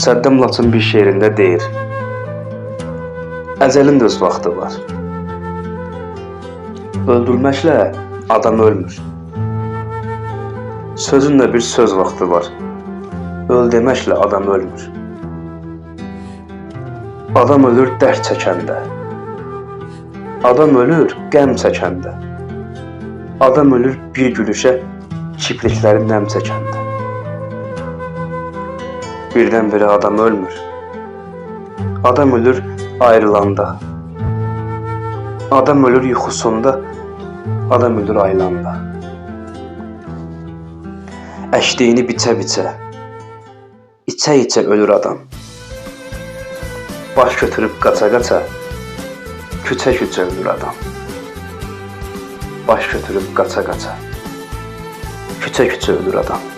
Səddəm Laçın bir şeirində deyir: Əcəlin də öz vaxtı var. Öldürməklə adam ölmür. Sözün də bir söz vaxtı var. Öl deməklə adam ölmür. Adam ölür dərd çəkəndə. Adam ölür qəm çəkəndə. Adam ölür bir gülüşə kiprikləri nəm çəkəndə. Birdən-birə adam ölmür. Adam ölür ayrılanda. Adam ölür yuxusunda. Adam ölür ayılanda. Əşdiyini biçə-biçə, içə-içə ölür adam. Baş götürüb qaça-qaça, küçə-küçə ölür adam. Baş götürüb qaça-qaça, küçə-küçə ölür adam.